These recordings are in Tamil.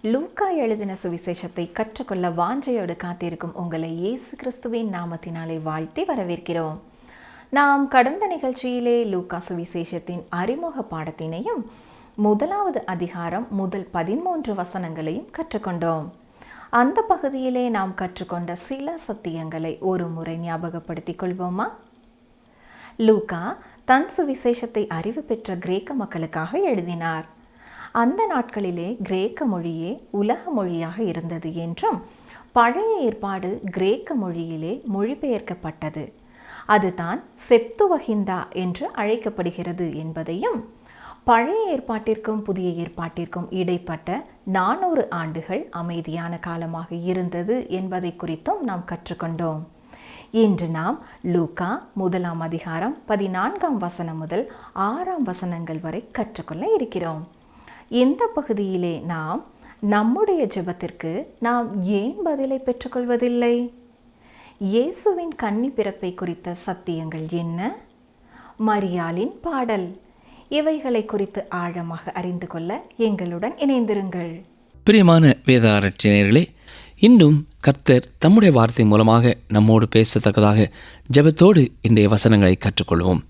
லூக்கா எழுதின சுவிசேஷத்தை கற்றுக்கொள்ள வாஞ்சையோடு காத்திருக்கும் உங்களை இயேசு கிறிஸ்துவின் நாமத்தினாலே வாழ்த்தி வரவேற்கிறோம். நாம் கடந்த நிகழ்ச்சியிலே லூக்கா சுவிசேஷத்தின் அறிமுக பாடத்தினையும் 1வது அதிகாரம் முதல் 13 வசனங்களையும் கற்றுக்கொண்டோம். அந்த பகுதியிலே நாம் கற்றுக்கொண்ட சில சத்தியங்களை ஒரு முறை ஞாபகப்படுத்திக் கொள்வோமா? லூக்கா தன் சுவிசேஷத்தை அறிவு பெற்ற கிரேக்க மக்களுக்காக எழுதினார். அந்த நாட்களிலே கிரேக்க மொழியே உலக மொழியாக இருந்தது என்றும், பழைய ஏற்பாடு கிரேக்க மொழியிலே மொழிபெயர்க்கப்பட்டது, அதுதான் செப்துவகிந்தா என்று அழைக்கப்படுகிறது என்பதையும், பழைய ஏற்பாட்டிற்கும் புதிய ஏற்பாட்டிற்கும் இடைப்பட்ட 400 ஆண்டுகள் அமைதியான காலமாக இருந்தது என்பதை குறித்தும் நாம் கற்றுக்கொண்டோம். இன்று நாம் லூக்கா 1ஆம் அதிகாரம் 14ஆம் வசனம் முதல் 6ஆம் வசனங்கள் வரை கற்றுக்கொள்ள இருக்கிறோம். இந்த பகுதியிலே நாம் நம்முடைய ஜெபத்திற்கு நாம் ஏன் பதிலை பெற்றுக்கொள்வதில்லை? இயேசுவின் கன்னி பிறப்பை குறித்த சத்தியங்கள் என்ன? மரியாளின் பாடல், இவைகளை குறித்து ஆழமாக அறிந்து கொள்ள எங்களுடன் இணைந்திருங்கள். பிரியமான வேத ஆராய்ச்சியர்களே, இன்றும் கர்த்தர் தம்முடைய வார்த்தை மூலமாக நம்மோடு பேசத்தக்கதாக ஜெபத்தோடு இன்றைய வசனங்களை கற்றுக்கொள்வோம்.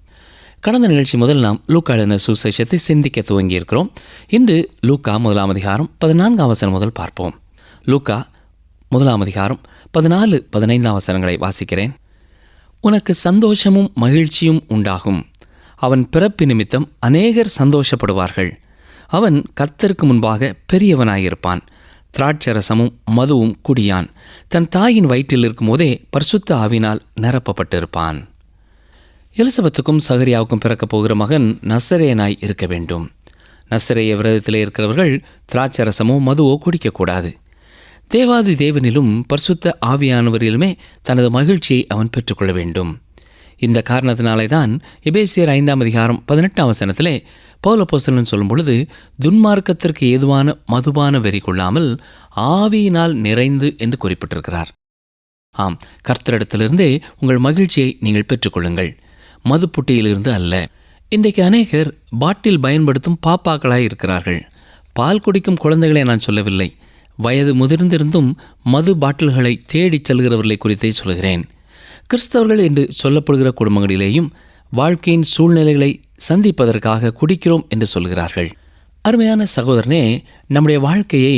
கடந்த நிகழ்ச்சி முதல் நாம் லூக்கா எழுதின சுவிசேஷத்தை சிந்திக்க துவங்கியிருக்கிறோம். இன்று லூக்கா 1ஆம் அதிகாரம் 14ஆம் வசனம் முதல் பார்ப்போம். லூக்கா 1ஆம் அதிகாரம் 14-15ஆம் வசனங்களை வாசிக்கிறேன். உனக்கு சந்தோஷமும் மகிழ்ச்சியும் உண்டாகும். அவன் பிறப்பு நிமித்தம் அநேகர் சந்தோஷப்படுவார்கள். அவன் கர்த்தருக்கு முன்பாக பெரியவனாயிருப்பான். திராட்சரசமும் மதுவும் குடியான். தன் தாயின் வயிற்றில் இருக்கும் போதே பரிசுத்த ஆவினால் நிரப்பப்பட்டிருப்பான். எலிசபெத்துக்கும் சகரியாவுக்கும் பிறக்கப் போகிற மகன் நசரேயனாய் இருக்க வேண்டும். நசரேய விரதத்திலே இருக்கிறவர்கள் திராட்சரசமோ மதுவோ குடிக்கக்கூடாது. தேவாதி தேவனிலும் பரிசுத்த ஆவியானவரிலுமே தனது மகிழ்ச்சியை அவன் பெற்றுக்கொள்ள வேண்டும். இந்த காரணத்தினாலே தான் எபேசியர் 5ஆம் அதிகாரம் 18ஆம் வசனத்திலே பவுல் அப்போஸ்தலன் சொல்லும் பொழுது, துன்மார்க்கத்திற்கு ஏதுவான மதுபான வெறி கொள்ளாமல் ஆவியினால் நிறைந்து என்று குறிப்பிட்டிருக்கிறார். ஆம், கர்த்தரிடத்திலிருந்தே உங்கள் மகிழ்ச்சியை நீங்கள் பெற்றுக்கொள்ளுங்கள், மது புட்டியிலிருந்து அல்ல. இன்றைக்கு அநேகர் பாட்டில் பயன்படுத்தும் பாப்பாக்களாய் இருக்கிறார்கள். பால் குடிக்கும் குழந்தைகளை நான் சொல்லவில்லை, வயது முதிர்ந்திருந்தும் மது பாட்டில்களை தேடிச் செல்கிறவர்களை குறித்தே சொல்கிறேன். கிறிஸ்தவர்கள் என்று சொல்லப்படுகிற குடும்பங்களிலேயும் வாழ்க்கையின் சூழ்நிலைகளை சந்திப்பதற்காக குடிக்கிறோம் என்று சொல்கிறார்கள். அருமையான சகோதரனே, நம்முடைய வாழ்க்கையை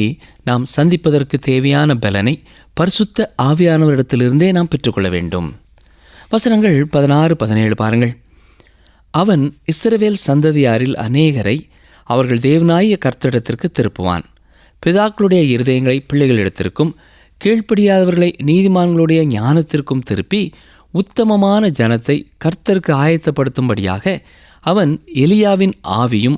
நாம் சந்திப்பதற்கு தேவையான பலனை பரிசுத்த ஆவியானவரிடத்திலிருந்தே நாம் பெற்றுக்கொள்ள வேண்டும். வசனங்கள் 16-17 பாருங்கள். அவன் இஸ்ரவேல் சந்ததியாரில் அநேகரை அவர்கள் தேவனாகிய கர்த்தரிடத்திற்கு திருப்புவான். பிதாக்களுடைய இருதயங்களை பிள்ளைகளிடத்திற்கும் கீழ்ப்படியாதவர்களை நீதிமான்களுடைய ஞானத்திற்கும் திருப்பி உத்தமமான ஜனத்தை கர்த்தருக்கு ஆயத்தப்படுத்தும்படியாக அவன் எலியாவின் ஆவியும்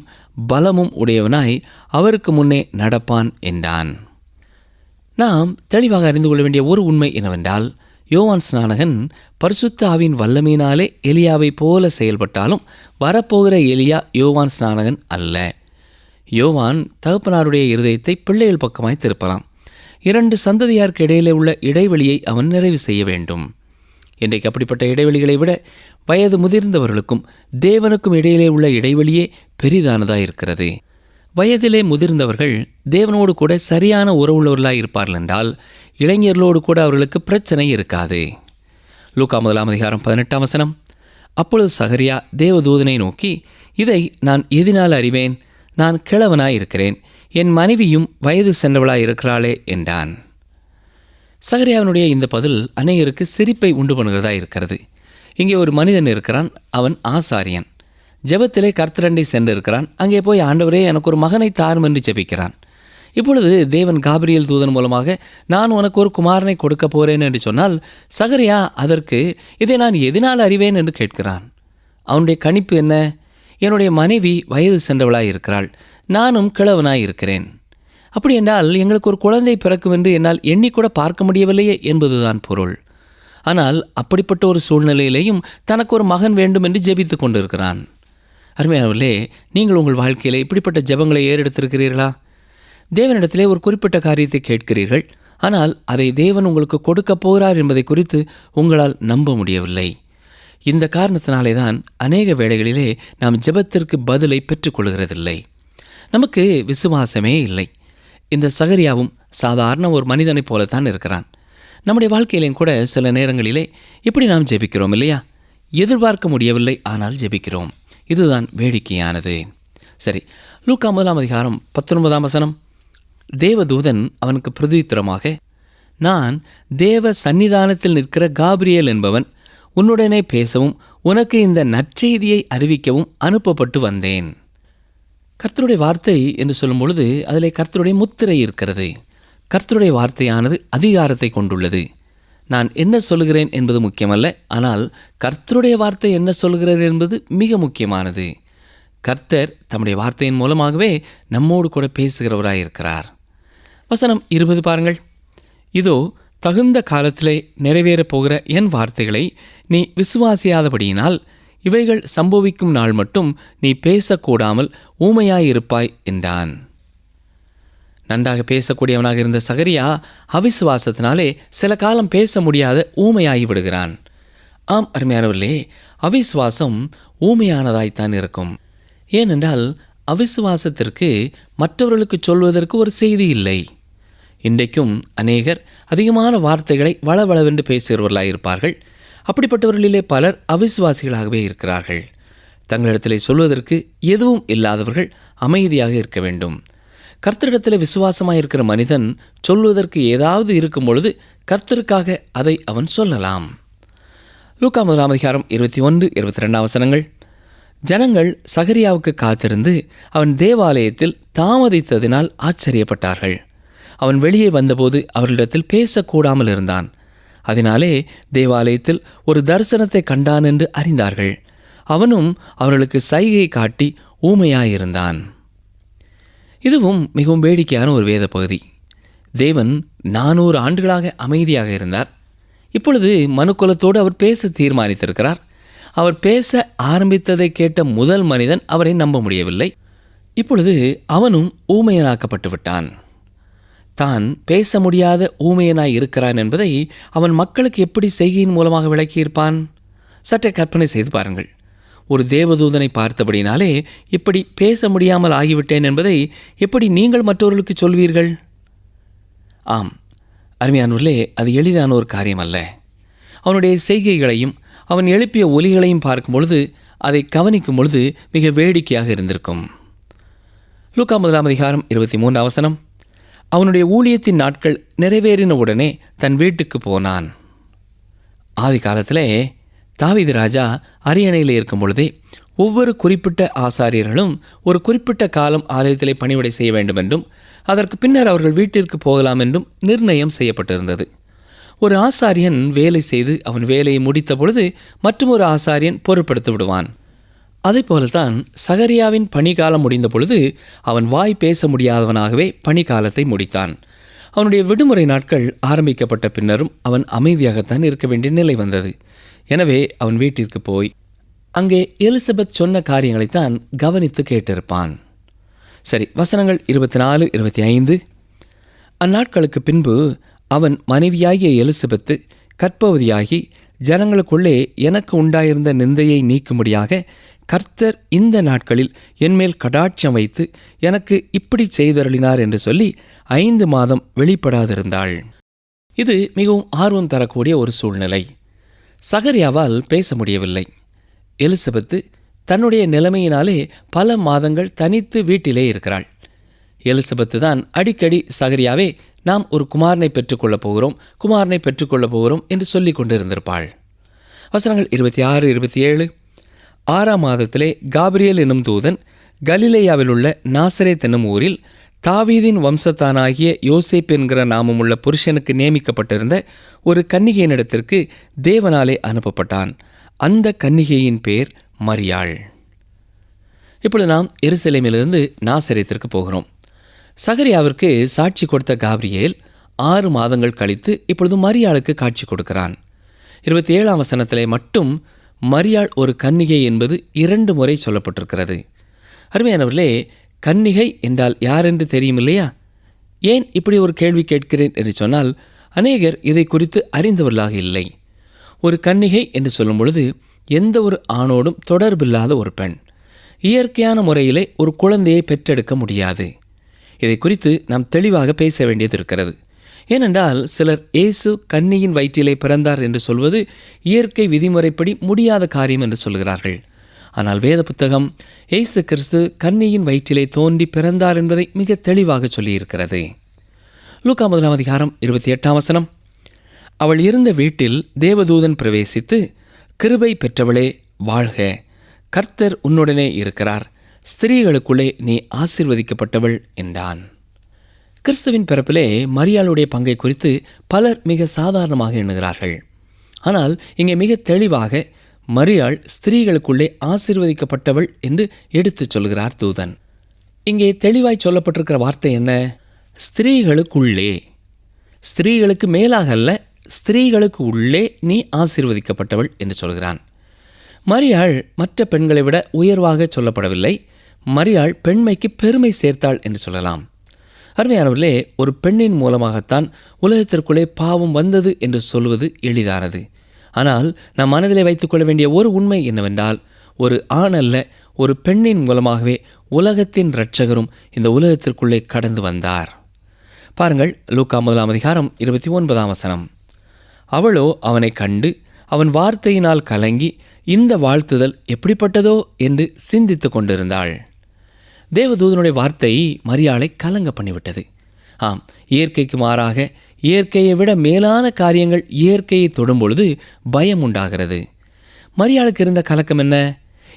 பலமும் உடையவனாய் அவருக்கு முன்னே நடப்பான் என்றான். நாம் தெளிவாக அறிந்து கொள்ள வேண்டிய ஒரு உண்மை என்னவென்றால், யோவான் ஸ்நானகன் பரிசுத்த ஆவியின் வல்லமையினாலே எலியாவை போல செயல்பட்டாலும் வரப்போகிற எலியா யோவான் ஸ்நானகன் அல்ல. யோவான் தகப்பனாருடைய இருதயத்தை பிள்ளைகள் பக்கமாய் திருப்பலாம். 2 சந்ததியாருக்கு இடையிலே உள்ள இடைவெளியை அவன் நிறைவு செய்ய வேண்டும். இன்றைக்கு அப்படிப்பட்ட இடைவெளிகளை விட வயது முதிர்ந்தவர்களுக்கும் தேவனுக்கும் இடையிலே உள்ள இடைவெளியே பெரிதானதாக இருக்கிறது. வயதிலே முதிர்ந்தவர்கள் தேவனோடு கூட சரியான உறவுள்ளவர்களாக இருப்பார்கள் என்றால் இளைஞர்களோடு கூட அவர்களுக்கு பிரச்சனை இருக்காது. லூக்கா 1ஆம் அதிகாரம் 18ஆம் வசனம். அப்பொழுது சகரியா தேவதூதனை நோக்கி, இதை நான் எதினால் அறிவேன்? நான் கிழவனாய் இருக்கிறேன், என் மனைவியும் வயது சென்றவளாய் இருக்கிறாளே என்றான். சகரியாவினுடைய இந்த பதில் அநேகருக்கு சிரிப்பை உண்டு பண்ணுகிறதா இருக்கிறது. இங்கே ஒரு மனிதன் இருக்கிறான், அவன் ஆசாரியன். ஜெபத்திலே கர்த்தரண்டை சென்று இருக்கிறான். அங்கே போய், ஆண்டவரே எனக்கு ஒரு மகனை தாரும் என்று ஜெபிக்கிறான். இப்பொழுது தேவன் காபிரியேல் தூதன் மூலமாக நான் உனக்கு ஒரு குமாரனை கொடுக்க போகிறேன் என்று சொன்னால், சகரியா அதற்கு இதை நான் எதனால் அறிவேன் என்று கேட்கிறான். அவனுடைய கணிப்பு என்ன? என்னுடைய மனைவி வயது சென்றவளாய் இருக்கிறாள், நானும் கிழவனாய் இருக்கிறேன். அப்படி என்றால் எங்களுக்கு ஒரு குழந்தை பிறக்கும் என்று என்னால் எண்ணிக்கூட பார்க்க முடியவில்லையே என்பதுதான் பொருள். ஆனால் அப்படிப்பட்ட ஒரு சூழ்நிலையிலேயும் தனக்கு ஒரு மகன் வேண்டும் என்று ஜெபித்து கொண்டிருக்கிறான். அருமையானவர்களே, நீங்கள் உங்கள் வாழ்க்கையிலே இப்படிப்பட்ட ஜெபங்களை ஏறெடுத்திருக்கிறீர்களா? தேவனிடத்திலே ஒரு குறிப்பிட்ட காரியத்தை கேட்கிறீர்கள், ஆனால் அதை தேவன் உங்களுக்கு கொடுக்க போகிறார் என்பதை குறித்து உங்களால் நம்ப முடியவில்லை. இந்த காரணத்தினாலே தான் அநேக வேளைகளிலே நாம் ஜெபத்திற்கு பதிலை பெற்றுக்கொள்கிறதில்லை. நமக்கு விசுவாசமே இல்லை. இந்த சகரியாவும் சாதாரண ஒரு மனிதனைப் போலத்தான் இருக்கிறான். நம்முடைய வாழ்க்கையிலையும் கூட சில நேரங்களிலே இப்படி நாம் ஜெபிக்கிறோம் இல்லையா? எதிர்பார்க்க முடியவில்லை, ஆனால் ஜெபிக்கிறோம். இதுதான் வேடிக்கையானது. சரி, லூக்கா 1:19 தேவதூதன் அவனுக்கு பிரதியுத்தரமாக, நான் தேவ சந்நிதானத்தில் நிற்கிற காபிரியேல் என்பவன், உன்னுடனே பேசவும் உனக்கு இந்த நற்செய்தியை அறிவிக்கவும் அனுப்பப்பட்டு வந்தேன். கர்த்தருடைய வார்த்தை என்று சொல்லும் பொழுது அதிலே கர்த்தருடைய முத்திரை இருக்கிறது. கர்த்தருடைய வார்த்தையானது அதிகாரத்தை கொண்டுள்ளது. நான் என்ன சொல்கிறேன் என்பது முக்கியமல்ல, ஆனால் கர்த்தருடைய வார்த்தை என்ன சொல்கிறது என்பது மிக முக்கியமானது. கர்த்தர் தம்முடைய வார்த்தையின் மூலமாகவே நம்மோடு கூட பேசுகிறவராயிருக்கிறார். வசனம் 20 பாருங்கள். இதோ தகுந்த காலத்திலே நிறைவேறப் போகிற என் வார்த்தைகளை நீ விசுவாசியாதபடியினால் இவைகள் சம்பவிக்கும் நாள் மட்டும் நீ பேசக்கூடாமல் ஊமையாயிருப்பாய் என்றான். நன்றாக பேசக்கூடியவனாக இருந்த சகரியா அவிசுவாசத்தினாலே சில காலம் பேச முடியாத ஊமையாகி விடுகிறான். ஆம் அருமையானவர்களே, அவிசுவாசம் ஊமையானதாய்த்தான் இருக்கும். ஏனென்றால் அவிசுவாசத்திற்கு மற்றவர்களுக்கு சொல்வதற்கு ஒரு செய்தி இல்லை. இன்றைக்கும் அநேகர் அதிகமான வார்த்தைகளை வளவளவென்று பேசுகிறவர்களாயிருப்பார்கள். அப்படிப்பட்டவர்களிலே பலர் அவிசுவாசிகளாகவே இருக்கிறார்கள். தங்களிடத்திலே சொல்வதற்கு எதுவும் இல்லாதவர்கள் அமைதியாக இருக்க வேண்டும். கர்த்தரிடத்தில் விசுவாசமாக இருக்கிற மனிதன் சொல்வதற்கு ஏதாவது இருக்கும் பொழுது கர்த்தருக்காக அதை அவன் சொல்லலாம். லூக்கா 1:21-22 ஜனங்கள் சகரியாவுக்கு காத்திருந்து அவன் தேவாலயத்தில் தாமதித்ததினால் ஆச்சரியப்பட்டார்கள். அவன் வெளியே வந்தபோது அவர்களிடத்தில் பேசக்கூடாமல் இருந்தான். அதனாலே தேவாலயத்தில் ஒரு தரிசனத்தை கண்டான் என்று அறிந்தார்கள். அவனும் அவர்களுக்கு சைகை காட்டி ஊமையாயிருந்தான். இதுவும் மிகவும் வேடிக்கையான ஒரு வேத பகுதி. தேவன் 400 ஆண்டுகளாக அமைதியாக இருந்தார். இப்பொழுது மனுக்குலத்தோடு அவர் பேச தீர்மானித்திருக்கிறார். அவர் பேச ஆரம்பித்ததை கேட்ட முதல் மனிதன் அவரை நம்ப முடியவில்லை. இப்பொழுது அவனும் ஊமையனாக்கப்பட்டு விட்டான். தான் பேச முடியாத ஊமையனாய் இருக்கிறான் என்பதை அவன் மக்களுக்கு எப்படி செய்கையின் மூலமாக விளக்கியிருப்பான்? சற்றே கற்பனை செய்து பாருங்கள். ஒரு தேவதூதனை பார்த்தபடினாலே இப்படி பேச முடியாமல் ஆகிவிட்டேன் என்பதை எப்படி நீங்கள் மற்றவர்களுக்கு சொல்வீர்கள்? ஆம் அருமையானவர்களே, அது எளிதான ஒரு காரியம் அல்ல. அவனுடைய செய்கைகளையும் அவன் எழுப்பிய ஒலிகளையும் பார்க்கும் பொழுது, அதை கவனிக்கும் பொழுது மிக வேடிக்கையாக இருந்திருக்கும். லூக்கா 1:23 அவனுடைய ஊழியத்தின் நாட்கள் நிறைவேறின உடனே தன் வீட்டுக்கு போனான். ஆதி காலத்திலே தாவீது ராஜா அரியணையில் இருக்கும் பொழுதே ஒவ்வொரு குறிப்பிட்ட ஆசாரியர்களும் ஒரு குறிப்பிட்ட காலம் ஆலயத்திலே பணிவிடை செய்ய வேண்டும் என்றும் அதற்கு பின்னர் அவர்கள் வீட்டிற்கு போகலாம் என்றும் நிர்ணயம் செய்யப்பட்டிருந்தது. ஒரு ஆசாரியன் வேலை செய்து அவன் வேலையை முடித்த பொழுது மற்றும் ஒரு ஆசாரியன் பொறுப்படுத்தி விடுவான். அதை போலத்தான் சகரியாவின் பணிக்காலம் முடிந்த பொழுது அவன் வாய் பேச முடியாதவனாகவே பணிக்காலத்தை முடித்தான். அவனுடைய விடுமுறை நாட்கள் ஆரம்பிக்கப்பட்ட பின்னரும் அவன் அமைதியாகத்தான் இருக்க வேண்டிய நிலை வந்தது. எனவே அவன் வீட்டிற்கு போய் அங்கே எலிசபெத் சொன்ன காரியங்களைத்தான் கவனித்து கேட்டிருப்பான். சரி, வசனங்கள் 24-25. அந்நாட்களுக்கு பின்பு அவன் மனைவியாகிய எலிசபெத்து கர்ப்பவதியாகி ஜனங்களுக்குள்ளே எனக்கு உண்டாயிருந்த நிந்தையை நீக்கும்படியாக கர்த்தர் இந்த நாட்களில் என்மேல் கடாட்சம் வைத்து எனக்கு இப்படி செய்தருளினார் என்று சொல்லி 5 மாதம் வெளிப்படாதிருந்தாள். இது மிகவும் ஆர்வம் தரக்கூடிய ஒரு சூழ்நிலை. சகரியாவால் பேச முடியவில்லை. எலிசபெத்து தன்னுடைய நிலைமையினாலே பல மாதங்கள் தனித்து வீட்டிலே இருக்கிறாள். எலிசபெத்து தான் அடிக்கடி சகரியாவே நாம் ஒரு குமாரனை பெற்றுக்கொள்ளப் போகிறோம் என்று சொல்லிக் கொண்டிருந்திருப்பாள். வசனங்கள் 26-27. 6ஆம் மாதத்திலே காபிரியேல் என்னும் தூதன் கலிலேயாவில் உள்ள நாசரேத் என்னும் ஊரில் தாவீதின் வம்சத்தானாகிய யோசேப்பு என்கிற நாமமுள்ள புருஷனுக்கு நியமிக்கப்பட்டிருந்த ஒரு கன்னிகையினிடத்திற்கு தேவனாலே அனுப்பப்பட்டான். அந்த கன்னிகையின் பேர் மரியாள். இப்பொழுது நாம் எருசலேமிலிருந்து நாசரேத்திற்கு போகிறோம். சகரியாவிற்கு சாட்சி கொடுத்த காபிரியேல் 6 மாதங்கள் கழித்து இப்பொழுது மரியாளுக்கு காட்சி கொடுக்கிறான். 27ஆம் வசனத்திலே மட்டும் மரியாள் ஒரு கன்னிகை என்பது 2 முறை சொல்லப்பட்டிருக்கிறது. அருமையானவர்களே, கன்னிகை என்றால் யார் என்று தெரியும் இல்லையா? ஏன் இப்படி ஒரு கேள்வி கேட்கிறேன் என்று சொன்னால், அநேகர் இதை குறித்து அறிந்தவர்களாக இல்லை. ஒரு கன்னிகை என்று சொல்லும் பொழுது எந்த ஒரு ஆணோடும் தொடர்பில்லாத ஒரு பெண். இயற்கையான முறையிலே ஒரு குழந்தையை பெற்றெடுக்க முடியாது. இதை குறித்து நாம் தெளிவாக பேச வேண்டியது இருக்கிறது. ஏனென்றால் சிலர் இயேசு கன்னியின் வயிற்றிலே பிறந்தார் என்று சொல்வது இயற்கை விதிமுறைப்படி முடியாத காரியம் என்று சொல்கிறார்கள். ஆனால் வேத புத்தகம் இயேசு கிறிஸ்து கன்னியின் வயிற்றிலே தோன்றி பிறந்தார் என்பதை மிக தெளிவாக சொல்லியிருக்கிறது. லூக்கா 1:28 அவள் இருந்த வீட்டில் தேவதூதன் பிரவேசித்து, கிருபை பெற்றவளே வாழ்க, கர்த்தர் உன்னுடனே இருக்கிறார், ஸ்திரீகளுக்குள்ளே நீ ஆசீர்வதிக்கப்பட்டவள் என்றான். கிறிஸ்துவின் பிறப்பிலே மரியாளுடைய பங்கை குறித்து பலர் மிக சாதாரணமாக எண்ணுகிறார்கள். ஆனால் இங்கே மிக தெளிவாக மரியாள் ஸ்திரீகளுக்குள்ளே ஆசீர்வதிக்கப்பட்டவள் என்று எடுத்துச் சொல்கிறார் தூதன். இங்கே தெளிவாய் சொல்லப்பட்டிருக்கிற வார்த்தை என்ன? ஸ்திரீகளுக்குள்ளே. ஸ்திரீகளுக்கு மேலாக அல்ல, ஸ்திரீகளுக்கு உள்ளே நீ ஆசீர்வதிக்கப்பட்டவள் என்று சொல்கிறான். மரியாள் மற்ற பெண்களை விட உயர்வாக சொல்லப்படவில்லை. மரியாள் பெண்மைக்கு பெருமை சேர்த்தாள் என்று சொல்லலாம். அருமையானவர்களே, ஒரு பெண்ணின் மூலமாகத்தான் உலகத்திற்குள்ளே பாவம் வந்தது என்று சொல்வது எளிதானது. ஆனால் நம் மனதிலே வைத்துக்கொள்ள வேண்டிய ஒரு உண்மை என்னவென்றால், ஒரு ஆண் அல்ல, ஒரு பெண்ணின் மூலமாகவே உலகத்தின் இரட்சகரும் இந்த உலகத்திற்குள்ளே கடந்து வந்தார். பாருங்கள், லூக்கா 1:29 அவளோ அவனை கண்டு அவன் வார்த்தையினால் கலங்கி இந்த வாழ்த்துதல் எப்படிப்பட்டதோ என்று சிந்தித்து கொண்டிருந்தாள். தேவதூதனுடைய வார்த்தை மரியாளை கலங்க பண்ணிவிட்டது. ஆம், இயற்கைக்கு மாறாக இயற்கையை விட மேலான காரியங்கள் இயற்கையை தொடும் பொழுது பயம் உண்டாகிறது. மரியாளுக்கு இருந்த கலக்கம் என்ன?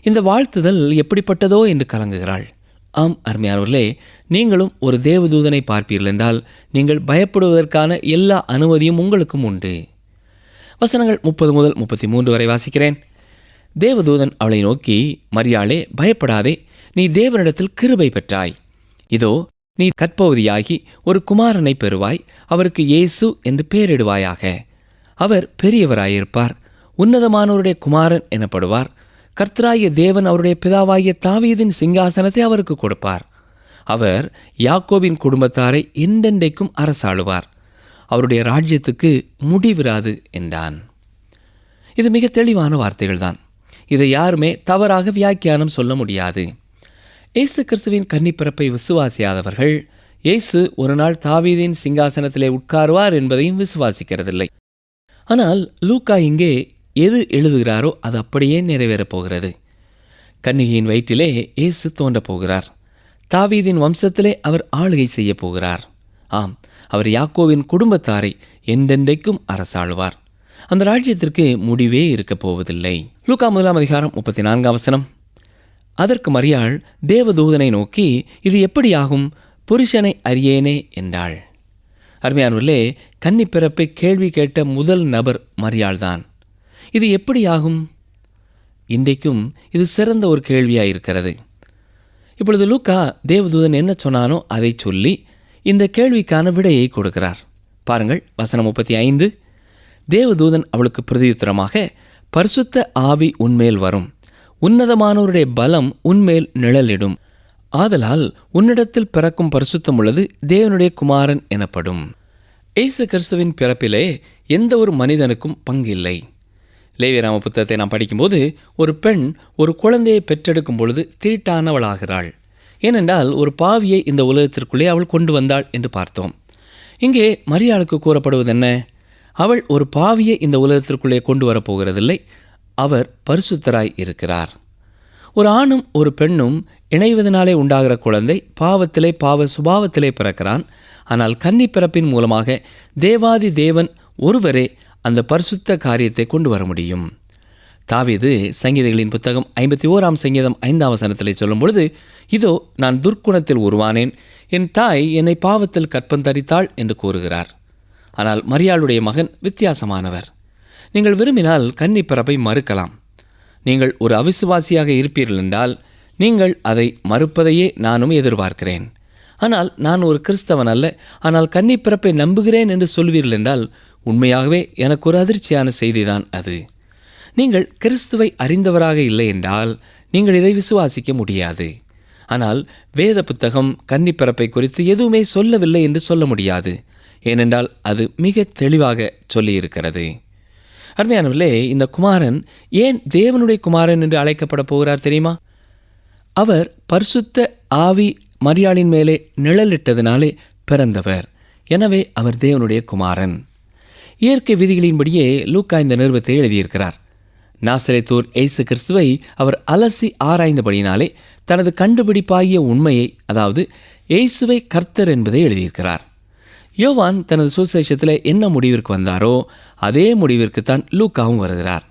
இந்த வாழ்த்துதல் எப்படிப்பட்டதோ என்று கலங்குகிறாள். ஆம் அருமையானவர்களே, நீங்களும் ஒரு தேவதூதனை பார்ப்பீர்கள் என்றால் நீங்கள் பயப்படுவதற்கான எல்லா அனுமதியும் உங்களுக்கும் உண்டு. வசனங்கள் 30 முதல் 33 வரை வாசிக்கிறேன். தேவதூதன் அவளை நோக்கி, மரியாளே பயப்படாதே, நீ தேவனிடத்தில் கிருபை பெற்றாய். இதோ நீ கற்பவதியாகி ஒரு குமாரனை பெறுவாய், அவருக்கு இயேசு என்று பெயரிடுவாயாக. அவர் பெரியவராயிருப்பார், உன்னதமானவருடைய குமாரன் எனப்படுவார். கர்த்தராகிய தேவன் அவருடைய பிதாவாகிய தாவீதின் சிங்காசனத்தை அவருக்கு கொடுப்பார். அவர் யாக்கோபின் குடும்பத்தாரை என்றென்றைக்கும் அரசாளுவார், அவருடைய ராஜ்யத்துக்கு முடிவிராது என்றான். இது மிக தெளிவான வார்த்தைகள்தான். இதை யாருமே தவறாக வியாக்கியானம் சொல்ல முடியாது. இயேசு கிறிஸ்துவின் கன்னிப்பிறப்பை விசுவாசியாதவர்கள் இயேசு ஒரு நாள் தாவீதின் சிங்காசனத்திலே உட்காருவார் என்பதையும் விசுவாசிக்கிறதில்லை. ஆனால் லூக்கா இங்கே எது எழுதுகிறாரோ அது அப்படியே நிறைவேறப் போகிறது. கன்னிகையின் வயிற்றிலே இயேசு தோன்றப் போகிறார். தாவீதின் வம்சத்திலே அவர் ஆளுகை செய்ய போகிறார். ஆம், அவர் யாக்கோவின் குடும்பத்தாரை என்றென்றைக்கும் அரசாளுவார். அந்த ராஜ்யத்திற்கு முடிவே இருக்கப் போவதில்லை. லூக்கா 1:34 அதற்கு மரியாள் தேவதூதனை நோக்கி, இது எப்படியாகும்? புருஷனை அறியேனே என்றாள். அருமையானவர்களே, கன்னிப்பிறப்பை கேள்வி கேட்ட முதல் நபர் மரியாள்தான். இது எப்படியாகும்? இன்றைக்கும் இது சிறந்த ஒரு கேள்வியாயிருக்கிறது. இப்பொழுது லூக்கா தேவதூதன் என்ன சொன்னானோ அதை சொல்லி இந்த கேள்விக்கான விடையை கொடுக்கிறார். பாருங்கள், வசனம் 35. தேவதூதன் அவளுக்கு பிரதியுத்தரமாக, பரிசுத்த ஆவி உன்மேல் வரும், உன்னதமானவருடைய பலம் உன்மேல் நிழலிடும், ஆதலால் உன்னிடத்தில் பிறக்கும் பரிசுத்தம் உள்ளது தேவனுடைய குமாரன் எனப்படும். இயேசு கிறிஸ்துவின் பிறப்பிலே எந்த ஒரு மனிதனுக்கும் பங்கில்லை. லேவியராம புத்தகத்தை நாம் படிக்கும்போது ஒரு பெண் ஒரு குழந்தையை பெற்றெடுக்கும் பொழுது தீட்டானவளாகிறாள். ஏனென்றால் ஒரு பாவியை இந்த உலகத்திற்குள்ளே அவள் கொண்டு வந்தாள் என்று பார்த்தோம். இங்கே மரியாளுக்கு கூறப்படுவது என்ன? அவள் ஒரு பாவியை இந்த உலகத்திற்குள்ளே கொண்டு வரப்போகிறதில்லை, அவர் பரிசுத்தராய் இருக்கிறார். ஒரு ஆணும் ஒரு பெண்ணும் இணைவதனாலே உண்டாகிற குழந்தை பாவத்திலே பாவ சுபாவத்திலே பிறக்கிறான். ஆனால் கன்னி பிறப்பின் மூலமாக தேவாதி தேவன் ஒருவரே அந்த பரிசுத்த காரியத்தை கொண்டு வர முடியும். தாவீது சங்கீதங்களின் புத்தகம் 51ஆம் சங்கீதம் 5ஆம் வசனத்திலே சொல்லும் பொழுது, இதோ நான் துர்க்குணத்தில் உருவானேன், என் தாய் என்னை பாவத்தில் கற்பந்தரித்தாள் என்று கூறுகிறார். ஆனால் மரியாளுடைய மகன் வித்தியாசமானவர். நீங்கள் விரும்பினால் கன்னி பிறப்பை மறுக்கலாம். நீங்கள் ஒரு அவிசுவாசியாக இருப்பீர்கள் என்றால் நீங்கள் அதை மறுப்பதையே நானும் எதிர்பார்க்கிறேன். ஆனால் நான் ஒரு கிறிஸ்தவன் அல்ல, ஆனால் கன்னி பிறப்பை நம்புகிறேன் என்று சொல்வீர்கள் என்றால் உண்மையாகவே எனக்கு ஒரு அதிர்ச்சியான செய்திதான் அது. நீங்கள் கிறிஸ்துவை அறிந்தவராக இல்லை என்றால் நீங்கள் இதை விசுவாசிக்க முடியாது. ஆனால் வேத புத்தகம் கன்னி பிறப்பை குறித்து எதுவுமே சொல்லவில்லை என்று சொல்ல முடியாது. ஏனென்றால் அது மிக தெளிவாக சொல்லியிருக்கிறது. அருமையானவர்களே, இந்த குமாரன் ஏன் தேவனுடைய குமாரன் என்று அழைக்கப்பட போகிறார் தெரியுமா? அவர் பரிசுத்த ஆவி மரியாளின் மேலே நிழலிட்டதினாலே பிறந்தவர். எனவே அவர் தேவனுடைய குமாரன். இயற்கை விதிகளின்படியே லூக்கா இந்த நிருபத்தை எழுதியிருக்கிறார். நாசரேத்தூர் இயேசு கிறிஸ்துவை அவர் அலசி ஆராய்ந்தபடியினாலே தனது கண்டுபிடிப்பாகிய உண்மையை, அதாவது இயேசுவை கர்த்தர் என்பதை எழுதியிருக்கிறார். யோவான் தனது சுவிசேஷத்தில் என்ன முடிவிற்கு வந்தாரோ அதே முடிவிற்குத்தான் லூக்காவும் வருகிறார்.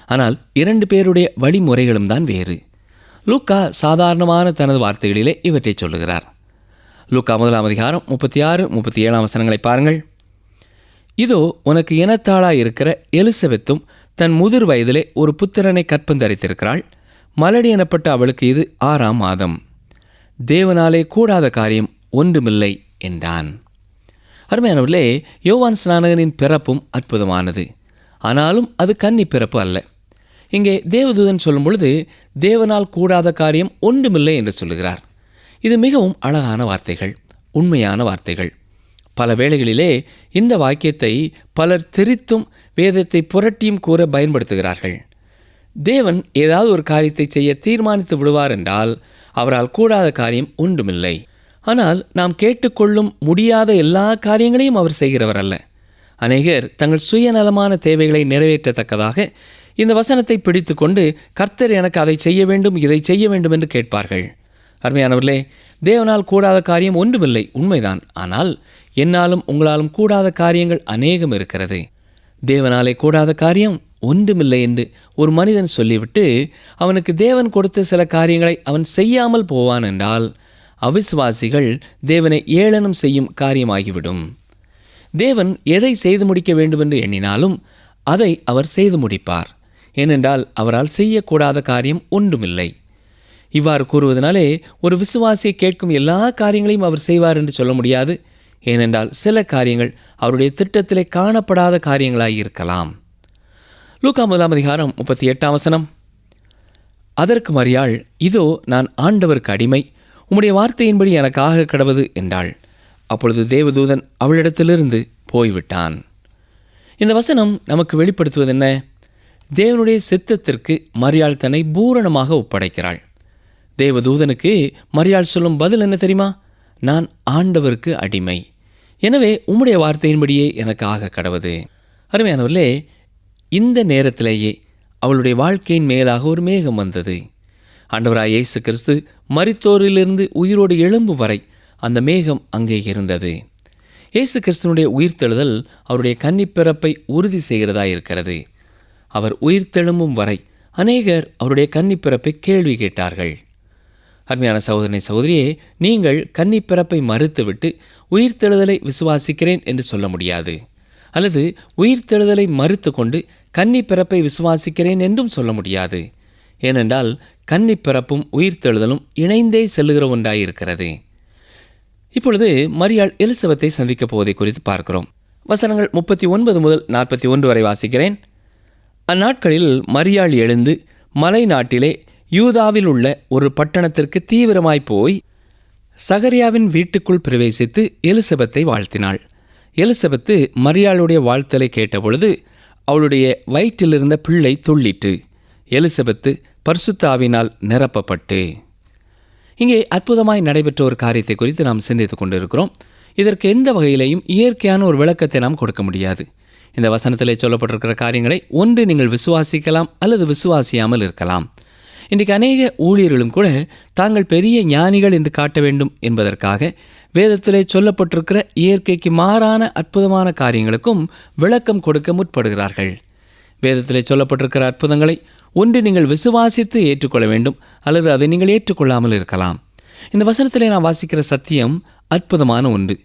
ஆனால் 2 பேருடைய வழிமுறைகளும் தான் வேறு. லூக்கா சாதாரணமான தனது வார்த்தைகளிலே இவற்றை சொல்லுகிறார். லூக்கா 1 அதிகாரம் 36, 37 வசனங்களை பாருங்கள். இதோ உனக்கு இனத்தாளாய் இருக்கிற எலிசபெத்தும் தன் முதிர் வயதிலே ஒரு புத்திரனை கற்பந்தரித்திருக்கிறாள். மலடி எனப்பட்ட அவளுக்கு இது 6ஆம் மாதம். தேவனாலே கூடாத காரியம் ஒன்றுமில்லை என்றான். அருமையானவர்களே, யோவான் ஸ்நானகனின் பிறப்பும் அற்புதமானது. ஆனாலும் அது கன்னி பிறப்பு அல்ல. இங்கே தேவதூதன் சொல்லும் பொழுது தேவனால் கூடாத காரியம் ஒன்றுமில்லை என்று சொல்லுகிறார். இது மிகவும் அழகான வார்த்தைகள், உண்மையான வார்த்தைகள். பல வேளைகளிலே இந்த வாக்கியத்தை பலர் திரித்தும் வேதத்தை புரட்டியும் கூற பயன்படுத்துகிறார்கள். தேவன் ஏதாவது ஒரு காரியத்தை செய்ய தீர்மானித்து விடுவார் என்றால் அவரால் கூடாத காரியம் ஒன்றுமில்லை. ஆனால் நாம் கேட்டுக்கொள்ளும் முடியாத எல்லா காரியங்களையும் அவர் செய்கிறவர் அல்ல. அநேகர் தங்கள் சுயநலமான தேவைகளை நிறைவேற்றத்தக்கதாக இந்த வசனத்தை பிடித்து கொண்டு கர்த்தர் எனக்கு அதை செய்ய வேண்டும், இதை செய்ய வேண்டும் என்று கேட்பார்கள். அருமையானவர்களே, தேவனால் கூடாத காரியம் ஒன்றுமில்லை, உண்மைதான். ஆனால் என்னாலும் உங்களாலும் கூடாத காரியங்கள் அநேகம் இருக்கிறது. தேவனாலே கூடாத காரியம் ஒன்றுமில்லை என்று ஒரு மனிதன் சொல்லிவிட்டு அவனுக்கு தேவன் கொடுத்த சில காரியங்களை அவன் செய்யாமல் போவான் என்றால் அவிசுவாசிகள் தேவனை ஏளனம் செய்யும் காரியமாகிவிடும். தேவன் எதை செய்து முடிக்க வேண்டுமென்று எண்ணினாலும் அதை அவர் செய்து முடிப்பார். ஏனென்றால் அவரால் செய்யக்கூடாத காரியம் ஒன்றுமில்லை. இவ்வாறு கூறுவதனாலே ஒரு விசுவாசியை கேட்கும் எல்லா காரியங்களையும் அவர் செய்வார் என்று சொல்ல முடியாது. ஏனென்றால் சில காரியங்கள் அவருடைய திட்டத்திலே காணப்படாத காரியங்களாய் இருக்கலாம். லூக்கா 1 அதிகாரம் 38 வசனம். அதற்கு மரியாள், இதோ நான் ஆண்டவருக்கு அடிமை, உம்முடைய வார்த்தையின்படி எனக்கு ஆக கடவது என்றாள். அப்பொழுது தேவதூதன் அவளிடத்திலிருந்து போய்விட்டான். இந்த வசனம் நமக்கு வெளிப்படுத்துவது என்ன? தேவனுடைய சித்தத்திற்கு மரியாள் தன்னை பூரணமாக ஒப்படைக்கிறாள். தேவதூதனுக்கு மரியாள் சொல்லும் பதில் என்ன தெரியுமா? நான் ஆண்டவருக்கு அடிமை, எனவே உம்முடைய வார்த்தையின்படியே எனக்கு ஆக கடவது. அருமையானவர்களே, இந்த நேரத்திலேயே அவளுடைய வாழ்க்கையின் மேலாக ஒரு மேகம் வந்தது. ஆண்டவராய் இயேசு கிறிஸ்து மரித்தோரிலிருந்து உயிரோடு எழும்பும் வரை அந்த மேகம் அங்கே இருந்தது. இயேசு கிறிஸ்துவனுடைய உயிர்த்தெழுதல் அவருடைய கன்னிப்பிறப்பை உறுதி செய்கிறதா இருக்கிறது. அவர் உயிர்த்தெழும்பும் வரை அநேகர் அவருடைய கன்னிப்பிறப்பை கேள்வி கேட்டார்கள். அருமையான சகோதரனை சகோதரியே, நீங்கள் கன்னிப்பிறப்பை மறுத்துவிட்டு உயிர்த்தெழுதலை விசுவாசிக்கிறேன் என்று சொல்ல முடியாது. அல்லது உயிர்த்தெழுதலை மறுத்து கொண்டு கன்னிப்பிறப்பை விசுவாசிக்கிறேன் என்றும் சொல்ல முடியாது. ஏனென்றால் கன்னிப்பிறப்பும் உயிர்த்தெழுதலும் இணைந்தே செல்லுகிற ஒன்றாயிருக்கிறது. இப்பொழுது மரியாள் எலிசபெத்தை சந்திக்கப் போவதை குறித்து பார்க்கிறோம். வசனங்கள் 39 முதல் 41 வரை வாசிக்கிறேன். அந்நாட்களில் மரியாள் எழுந்து மலை நாட்டிலே யூதாவில் உள்ள ஒரு பட்டணத்திற்கு தீவிரமாய் போய் சகரியாவின் வீட்டுக்குள் பிரவேசித்து எலிசபெத்தை வாழ்த்தினாள். எலிசபெத்து மரியாளுடைய வாழ்த்தலை கேட்டபொழுது அவளுடைய வயிற்றிலிருந்த பிள்ளை துள்ளிற்று. எலிசபெத்து பரிசுத்த ஆவியினால் நிரப்பப்பட்டு. இங்கே அற்புதமாய் நடைபெற்ற ஒரு காரியத்தை குறித்து நாம் சிந்தித்துக் கொண்டிருக்கிறோம். இதற்கு எந்த வகையிலையும் இயற்கையான ஒரு விளக்கத்தை நாம் கொடுக்க முடியாது. இந்த வசனத்திலே சொல்லப்பட்டிருக்கிற காரியங்களை ஒன்று நீங்கள் விசுவாசிக்கலாம் அல்லது விசுவாசியாமல் இருக்கலாம். இன்றைக்கு அநேக ஊழியர்களும் கூட தாங்கள் பெரிய ஞானிகள் என்று காட்ட வேண்டும் என்பதற்காக வேதத்திலே சொல்லப்பட்டிருக்கிற இயற்கைக்கு மாறான அற்புதமான காரியங்களுக்கும் விளக்கம் கொடுக்க முற்படுகிறார்கள். வேதத்திலே சொல்லப்பட்டிருக்கிற அற்புதங்களை ஒன்று நீங்கள் விசுவாசித்து ஏற்றுக்கொள்ள வேண்டும் அல்லது அதை நீங்கள் ஏற்றுக்கொள்ளாமல் இருக்கலாம். இந்த வசனத்திலே நான் வாசிக்கிற சத்தியம் அற்புதமான ஒன்று.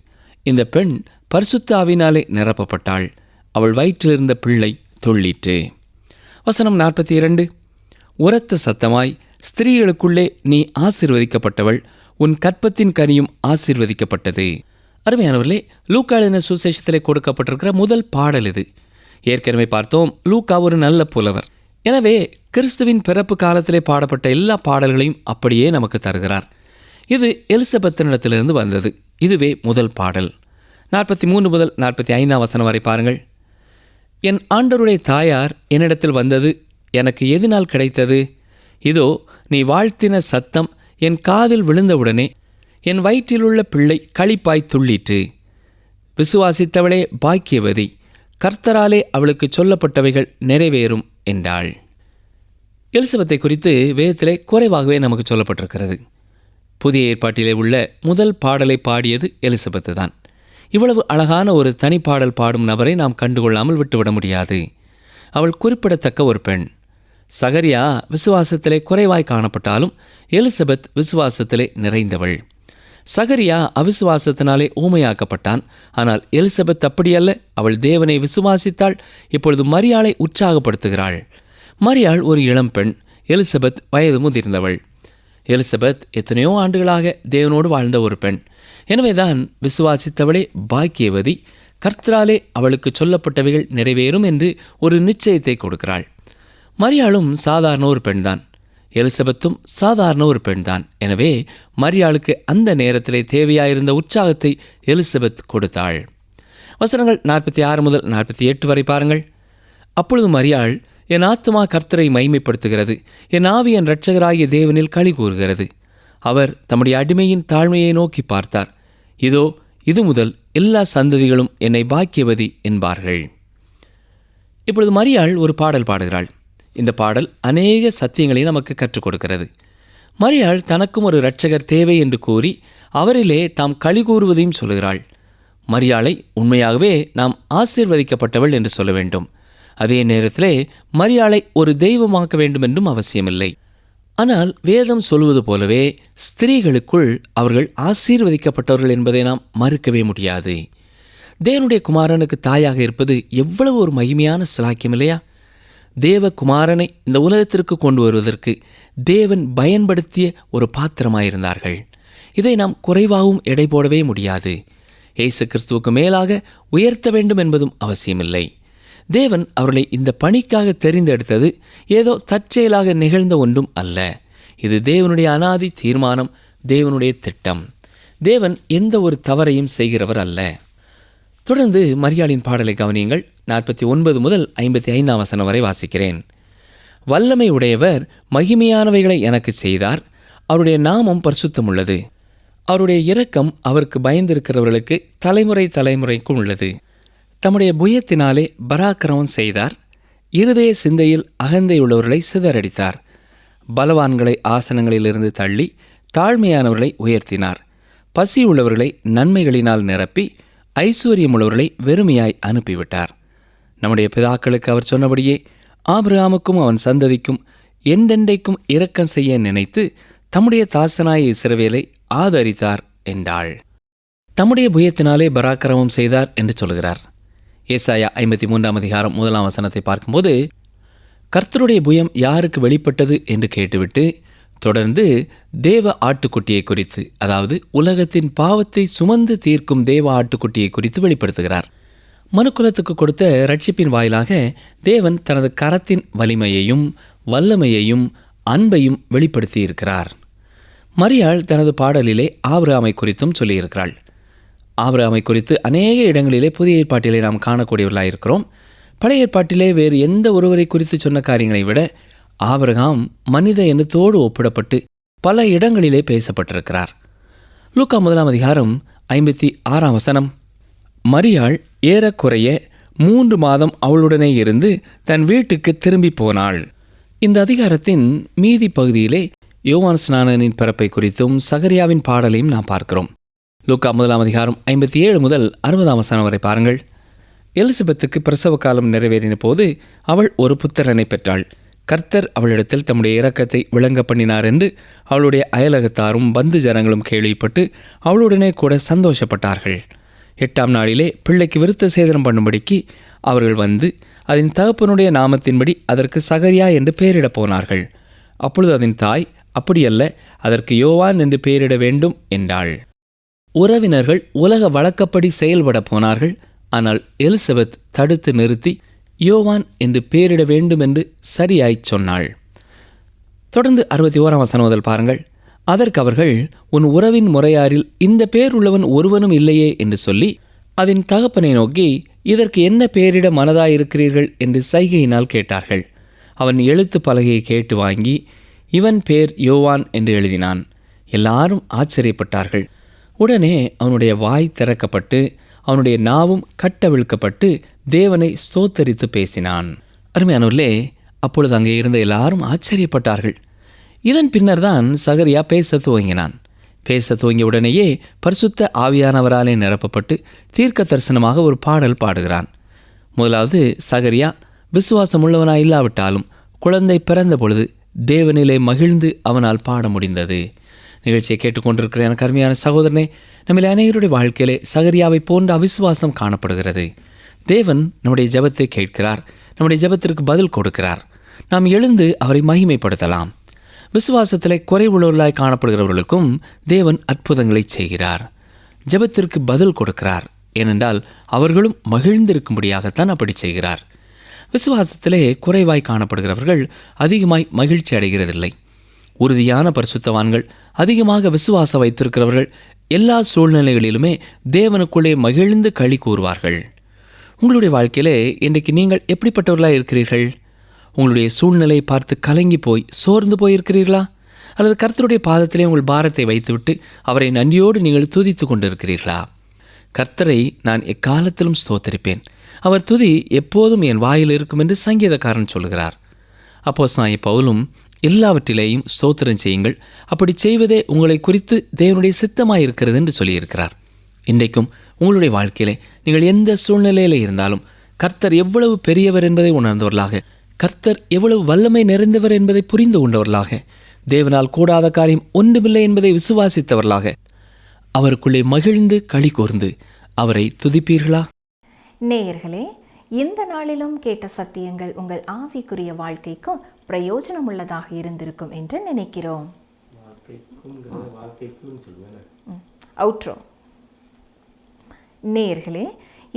இந்த பெண் பரிசுத்த ஆவியினாலே நிரப்பப்பட்டாள். அவள் வயிற்றிலிருந்த பிள்ளை துள்ளிற்று. வசனம் 42. உரத்த சத்தமாய், ஸ்திரீகளுக்குள்ளே நீ ஆசீர்வதிக்கப்பட்டவள், உன் கற்பத்தின் கனியும் ஆசீர்வதிக்கப்பட்டது. அருமையானவர்களே, லூக்கா எழுதின சுவிசேஷத்திலே கொடுக்கப்பட்டிருக்கிற முதல் பாடல் இது. ஏற்கனவே பார்த்தோம், லூக்கா ஒரு நல்ல புலவர். எனவே கிறிஸ்துவின் பிறப்பு காலத்திலே பாடப்பட்ட எல்லா பாடல்களையும் அப்படியே நமக்கு தருகிறார். இது எலிசபெத்தினிடத்திலிருந்து வந்தது. இதுவே முதல் பாடல். 43 முதல் 45 வசனம் வரை பாருங்கள். என் ஆண்டவருடைய தாயார் என்னிடத்தில் வந்தது எனக்கு எதனால் கிடைத்தது? இதோ நீ வாழ்த்தின சத்தம் என் காதில் விழுந்தவுடனே என் வயிற்றிலுள்ள பிள்ளை களிப்பாய் துள்ளிற்று. விசுவாசித்தவளே பாக்கியவதி, கர்த்தராலே அவளுக்கு சொல்லப்பட்டவைகள் நிறைவேறும் என்றாள். எலிசபெத்தை குறித்து வேதத்திலே குறைவாகவே நமக்கு சொல்லப்பட்டிருக்கிறது. புதிய ஏற்பாட்டிலே உள்ள முதல் பாடலை பாடியது எலிசபெத்து தான். இவ்வளவு அழகான ஒரு தனிப்பாடல் பாடும் நபரை நாம் கண்டுகொள்ளாமல் விட்டுவிட முடியாது. அவள் குறிப்பிடத்தக்க ஒரு பெண். சகரியா விசுவாசத்திலே குறைவாய் காணப்பட்டாலும் எலிசபெத் விசுவாசத்திலே நிறைந்தவள். சகரியா அவிசுவாசத்தினாலே ஊமையாக்கப்பட்டான். ஆனால் எலிசபெத் அப்படியல்ல. அவள் தேவனை விசுவாசித்தாள். இப்பொழுது மரியாளை உற்சாகப்படுத்துகிறாள். மரியாள் ஒரு இளம்பெண், எலிசபெத் வயது முதிர்ந்தவள். எலிசபெத் எத்தனையோ ஆண்டுகளாக தேவனோடு வாழ்ந்த ஒரு பெண். எனவேதான் விசுவாசித்தவளே பாக்கியவதி, கர்த்தராலே அவளுக்கு சொல்லப்பட்டவைகள் நிறைவேறும் என்று ஒரு நிச்சயத்தை கொடுக்கிறாள். மரியாளும் சாதாரண ஒரு பெண்தான், எலிசபெத்தும் சாதாரண ஒரு பெண்தான். எனவே மரியாளுக்கு அந்த நேரத்திலே தேவையாயிருந்த உற்சாகத்தை எலிசபெத் கொடுத்தாள். வசனங்கள் 46 முதல் 48 வரை பாருங்கள். அப்பொழுது மரியாள், என் ஆத்துமா கர்த்தரை மைமைப்படுத்துகிறது, என் ஆவி என் இரட்சகராகிய தேவனில் களி கூறுகிறது. அவர் தம்முடைய அடிமையின் தாழ்மையை நோக்கி பார்த்தார். இதோ இது முதல் எல்லா சந்ததிகளும் என்னை பாக்கியவதி என்பார்கள். இப்பொழுது மரியாள் ஒரு பாடல் பாடுகிறாள். இந்த பாடல் அநேக சத்தியங்களை நமக்கு கற்றுக் கொடுக்கிறது. மரியாள் தனக்கும் ஒரு இரட்சகர் தேவை என்று கூறி அவரிலே தாம் களி கூறுவதையும் சொல்கிறாள். மரியாளை உண்மையாகவே நாம் ஆசீர்வதிக்கப்பட்டவள் என்று சொல்ல வேண்டும். அதே நேரத்திலே மரியாளை ஒரு தெய்வமாக்க வேண்டும் என்றும் அவசியமில்லை. ஆனால் வேதம் சொல்வது போலவே ஸ்திரீகளுக்குள் அவர்கள் ஆசீர்வதிக்கப்பட்டவர்கள் என்பதை நாம் மறுக்கவே முடியாது. தேவனுடைய குமாரனுக்கு தாயாக இருப்பது எவ்வளவு ஒரு மகிமையான சிலாக்கியம் இல்லையா? தேவகுமாரனை இந்த உலகத்திற்கு கொண்டு வருவதற்கு தேவன் பயன்படுத்திய ஒரு பாத்திரமாயிருந்தார்கள். இதை நாம் குறைவாகவும் எடை போடவே முடியாது. இயேசு கிறிஸ்துவுக்கு மேலாக உயர்த்த வேண்டும் என்பதும் அவசியமில்லை. தேவன் அவர்களை இந்த பணிக்காக தெரிந்தெடுத்தது ஏதோ தற்செயலாக நிகழ்ந்த ஒன்றும் அல்ல. இது தேவனுடைய அனாதி தீர்மானம், தேவனுடைய திட்டம். தேவன் எந்த ஒரு தவறையும் செய்கிறவர் அல்ல. தொடர்ந்து மரியாளின் பாடலை கவனியுங்கள். 49 முதல் 55 வசனம் வரை வாசிக்கிறேன். வல்லமை உடையவர் மகிமையானவைகளை எனக்கு செய்தார். அவருடைய நாமம் பரிசுத்தமுள்ளது. அவருடைய இரக்கம் அவருக்கு பயந்திருக்கிறவர்களுக்கு தலைமுறை தலைமுறைக்கும் உள்ளது. தம்முடைய புயத்தினாலே பராக்கிரமம் செய்தார். இருதய சிந்தையில் அகந்தையுள்ளவர்களை சிதறடித்தார். பலவான்களை ஆசனங்களிலிருந்து தள்ளி தாழ்மையானவர்களை உயர்த்தினார். பசியுள்ளவர்களை நன்மைகளினால் நிரப்பி ஐஸ்வர்யமுள்ளவர்களை வெறுமையாய் அனுப்பிவிட்டார். நம்முடைய பிதாக்களுக்கு அவர் சொன்னபடியே ஆபிரகாமுக்கும் அவன் சந்ததிக்கும் என்றென்றைக்கும் இரக்கம் செய்ய நினைத்து தம்முடைய தாசனாய இஸ்ரவேலை ஆதரித்தார் என்றாள். தம்முடைய புயத்தினாலே பராக்கிரமம் செய்தார் என்று சொல்கிறார். ஏசாயா 53 அதிகாரம் 1 வசனத்தை பார்க்கும்போது, கர்த்தருடைய புயம் யாருக்கு வெளிப்பட்டது என்று கேட்டுவிட்டு தொடர்ந்து தேவ ஆட்டுக்குட்டியை குறித்து, அதாவது உலகத்தின் பாவத்தை சுமந்து தீர்க்கும் தேவ ஆட்டுக்குட்டியை குறித்து வெளிப்படுத்துகிறார். மனுக்குலத்துக்கு கொடுத்த ரட்சிப்பின் வாயிலாக தேவன் தனது கரத்தின் வலிமையையும் வல்லமையையும் அன்பையும் வெளிப்படுத்தி இருக்கிறார். மரியாள் தனது பாடலிலே ஆபிரகாமை குறித்தும் சொல்லியிருக்கிறாள். ஆபிரகாமை குறித்து அநேக இடங்களிலே புதிய ஏற்பாட்டிலே நாம் காணக்கூடியவர்களாக இருக்கிறோம். பழைய ஏற்பாட்டிலே வேறு எந்த ஒருவரை குறித்து சொன்ன காரியங்களை விட ஆபிரகாம் மனித எண்ணத்தோடு ஒப்பிடப்பட்டு பல இடங்களிலே பேசப்பட்டிருக்கிறார். லூக்கா 1 அதிகாரம் 56 வசனம், மரியாள் ஏறக்குறைய 3 மாதம் அவளுடனே இருந்து தன் வீட்டுக்கு திரும்பி போனாள். இந்த அதிகாரத்தின் மீதி பகுதியிலே யோவான் ஸ்நானனின் பிறப்பை குறித்தும் சகரியாவின் பாடலையும் நாம் பார்க்கிறோம். லூக்கா 1 அதிகாரம் 57 முதல் 60 வசனம் வரை பாருங்கள். எலிசபெத்துக்கு பிரசவ காலம் நிறைவேறின போது அவள் ஒரு புத்திரனை பெற்றாள். கர்த்தர் அவளிடத்தில் தம்முடைய இரக்கத்தை விளங்க பண்ணினார் என்று அவளுடைய அயலகத்தாரும் பந்து ஜனங்களும் கேள்விப்பட்டு அவளுடனே கூட சந்தோஷப்பட்டார்கள். 8ஆம் நாளிலே பிள்ளைக்கு விருத்த சேதனம் பண்ணும்படிக்கு அவர்கள் வந்து அதன் தகப்பனுடைய நாமத்தின்படி அதற்கு சகரியா என்று பெயரிடப் போனார்கள். அப்பொழுது அதன் தாய், அப்படியல்ல, அதற்கு யோவான் என்று பெயரிட வேண்டும் என்றாள். உறவினர்கள் உலக வழக்கப்படி செயல்பட போனார்கள். ஆனால் எலிசபெத் தடுத்து நிறுத்தி யோவான் என்று பெயரிட வேண்டும் என்று சரியாய்ச் சொன்னாள். தொடர்ந்து 61 வசனம் முதல் பாருங்கள். அதற்கு அவர்கள், உன் உறவின் முறையாரில் இந்த பெயர் உள்ளவன் ஒருவனும் இல்லையே என்று சொல்லி அதன் தகப்பனை நோக்கி, இதற்கு என்ன பெயரிட மனதாயிருக்கிறீர்கள் என்று சைகையினால் கேட்டார்கள். அவன் எழுத்து பலகையை கேட்டு வாங்கி இவன் பேர் யோவான் என்று எழுதினான். எல்லாரும் ஆச்சரியப்பட்டார்கள். உடனே அவனுடைய வாய் திறக்கப்பட்டு அவனுடைய நாவும் கட்டவிழ்க்கப்பட்டு தேவனை ஸ்தோத்தரித்து பேசினான். அருமையானவர்களே, அப்பொழுது அங்கே இருந்த எல்லாரும் ஆச்சரியப்பட்டார்கள். இதன் பின்னர் தான் சகரியா பேச துவங்கினான். பேச துவங்கிய உடனேயே பரிசுத்த ஆவியானவராலே நிரப்பப்பட்டு தீர்க்க தரிசனமாக ஒரு பாடல் பாடுகிறான். முதலாவது, சகரியா விசுவாசம் உள்ளவனாய் இல்லாவிட்டாலும் குழந்தை பிறந்த பொழுது தேவனிலே மகிழ்ந்து அவனால் பாட முடிந்தது. நிகழ்ச்சியை கேட்டுக்கொண்டிருக்கிற எனக்கு அருமையான சகோதரனே, நம்மில் அநேகருடைய வாழ்க்கையிலே சகரியாவை போன்ற அவிசுவாசம் காணப்படுகிறது. தேவன் நம்முடைய ஜெபத்தை கேட்கிறார், நம்முடைய ஜெபத்திற்கு பதில் கொடுக்கிறார். நாம் எழுந்து அவரை மகிமைப்படுத்தலாம். விசுவாசத்திலே குறைவுள்ளவர்களாய் காணப்படுகிறவர்களுக்கும் தேவன் அற்புதங்களை செய்கிறார். ஜெபத்திற்கு பதில் கொடுக்கிறார். ஏனென்றால் அவர்களும் மகிழ்ந்திருக்கும்படியாகத்தான் அப்படி செய்கிறார். விசுவாசத்திலே குறைவாய் காணப்படுகிறவர்கள் அதிகமாய் மகிழ்ச்சி அடைகிறதில்லை. உறுதியான பரிசுத்தவான்கள், அதிகமாக விசுவாசம் வைத்திருக்கிறவர்கள் எல்லா சூழ்நிலைகளிலுமே தேவனுக்குள்ளே மகிழ்ந்து களி கூறுவார்கள். உங்களுடைய வாழ்க்கையிலே இன்றைக்கு நீங்கள் எப்படிப்பட்டவர்களாக இருக்கிறீர்கள்? உங்களுடைய சூழ்நிலையை பார்த்து கலங்கி போய் சோர்ந்து போயிருக்கிறீர்களா? அல்லது கர்த்தருடைய பாதத்திலே உங்கள் பாரத்தை வைத்துவிட்டு அவரை நன்றியோடு நீங்கள் துதித்து கொண்டிருக்கிறீர்களா? கர்த்தரை நான் எக்காலத்திலும் ஸ்தோத்தரிப்பேன், அவர் துதி எப்போதும் என் வாயில் இருக்கும் என்று சங்கீதக்காரன் சொல்கிறார். அப்போஸ்தலனாகிய பவுலும் எல்லாவற்றிலேயும் ஸ்தோத்திரம் செய்யுங்கள், அப்படி செய்வதே உங்களை குறித்து தேவனுடைய சித்தமாயிருக்கிறது என்று சொல்லியிருக்கிறார். இன்றைக்கும் உங்களுடைய வாழ்க்கையிலே நீங்கள் எந்த சூழ்நிலையில் இருந்தாலும் கர்த்தர் எவ்வளவு பெரியவர் என்பதை உணர்ந்தவர்களாக, கர்த்தர் எவ்வளவு வல்லமை நிறைந்தவர் என்பதை புரிந்து கொண்டவர்களாக, தேவனால் கூடாத காரியம் ஒன்றுமில்லை என்பதை விசுவாசித்தவர்களாக அவருக்குள்ளே மகிழ்ந்து களி கூர்ந்து அவரை துதிப்பீர்களா? நேயர்களே, இந்த நாளிலும் கேட்ட சத்தியங்கள் உங்கள் ஆவிக்குரிய வாழ்க்கைக்கும் பிரயோஜனம் உள்ளதாக இருந்திருக்கும் என்று நினைக்கிறோம். அவுட்ரோ. நேயர்களே,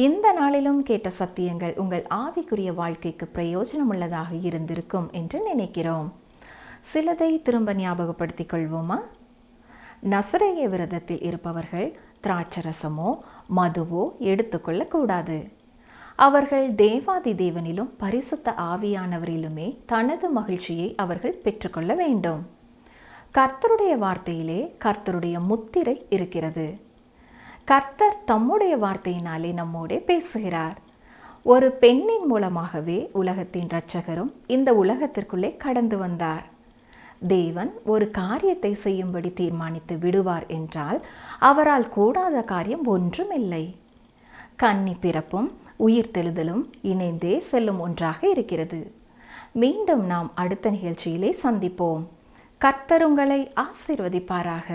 இந்த நாளிலும் கேட்ட சத்தியங்கள் உங்கள் ஆவிக்குரிய வாழ்க்கைக்கு பிரயோஜனம் உள்ளதாக இருந்திருக்கும் என்று நினைக்கிறோம். சிலதை திரும்ப ஞாபகப்படுத்திக் கொள்வோமா? நசரேய விரதத்தில் இருப்பவர்கள் திராட்சரசமோ மதுவோ எடுத்துக்கொள்ளக்கூடாது. அவர்கள் தேவாதி தேவனிலும் பரிசுத்த ஆவியானவரிலுமே தனது மகிழ்ச்சியை அவர்கள் பெற்றுக்கொள்ள வேண்டும். கர்த்தருடைய வார்த்தையிலே கர்த்தருடைய முத்திரை இருக்கிறது. கர்த்தர் தம்முடைய வார்த்தையினாலே நம்மோடே பேசுகிறார். ஒரு பெண்ணின் மூலமாகவே உலகத்தின் இரட்சகரும் இந்த உலகத்திற்குள்ளே கடந்து வந்தார். தேவன் ஒரு காரியத்தை செய்யும்படி தீர்மானித்து விடுவார் என்றால் அவரால் கூடாத காரியம் ஒன்றுமில்லை. கன்னி பிறப்பும் உயிர்த்தெழுதலும் இணைந்தே செல்லும் ஒன்றாக இருக்கிறது. மீண்டும் நாம் அடுத்த நிகழ்ச்சியிலே சந்திப்போம். கர்த்தர் உங்களை ஆசீர்வதிப்பாராக.